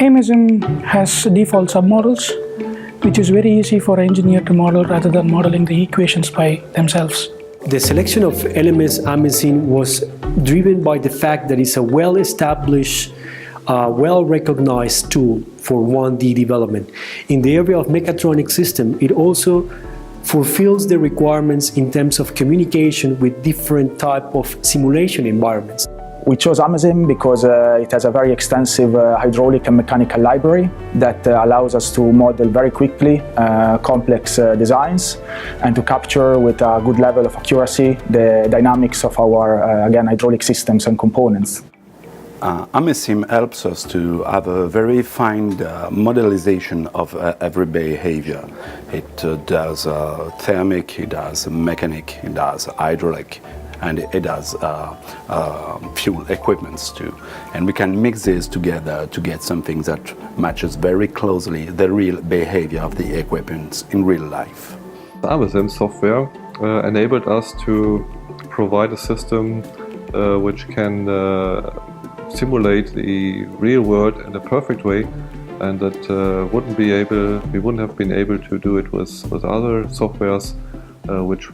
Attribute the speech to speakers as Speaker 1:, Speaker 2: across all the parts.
Speaker 1: Amesim has default submodels, which is very easy for an engineer to model rather than modeling the equations by themselves.
Speaker 2: The selection of LMS Amesim was driven by the fact that it's a well-established, well-recognized tool for 1D development. In the area of mechatronic system, it also fulfills the requirements in terms of communication with different type of simulation environments.
Speaker 3: We chose Amesim because it has a very extensive hydraulic and mechanical library that allows us to model very quickly complex designs and to capture with a good level of accuracy the dynamics of our, again, hydraulic systems and components.
Speaker 4: Amesim helps us to have a very fine modelization of every behavior. It does thermic, it does mechanic, it does hydraulic, and it does fuel equipments too. And we can mix these together to get something that matches very closely the real behavior of the equipment in real life.
Speaker 5: The Amesim software enabled us to provide a system which can simulate the real world in a perfect way, and that we wouldn't have been able to do it with other softwares which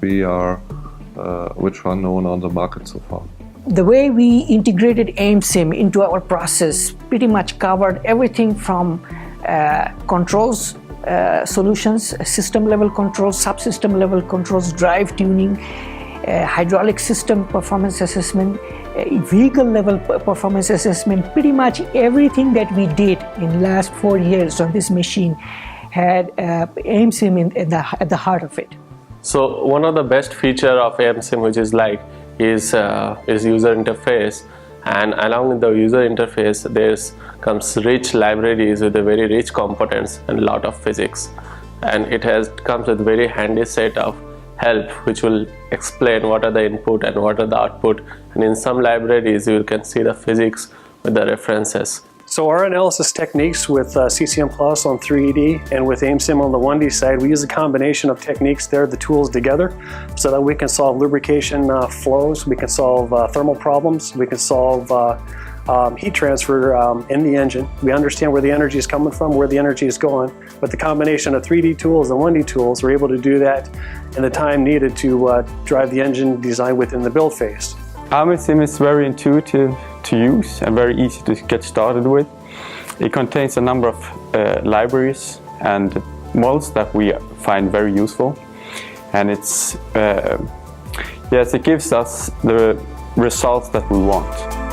Speaker 5: are known on the market so far.
Speaker 6: The way we integrated Amesim into our process pretty much covered everything from controls, solutions, system level controls, subsystem level controls, drive tuning, hydraulic system performance assessment, vehicle level performance assessment. Pretty much everything that we did in the last 4 years on this machine had Amesim at the heart of it.
Speaker 7: So one of the best feature of Amesim, which is user interface, and along with the user interface comes rich libraries with a very rich components and a lot of physics, and it comes with very handy set of help which will explain what are the input and what are the output, and in some libraries you can see the physics with the references.
Speaker 8: So our analysis techniques with CCM Plus on 3D and with Amesim on the 1D side, we use a combination of techniques there, the tools together, so that we can solve lubrication flows, we can solve thermal problems, we can solve heat transfer in the engine. We understand where the energy is coming from, where the energy is going. With the combination of 3D tools and 1D tools, we're able to do that in the time needed to drive the engine design within the build phase.
Speaker 9: Amesim is very intuitive to use and very easy to get started with. It contains a number of libraries and models that we find very useful, and it gives us the results that we want.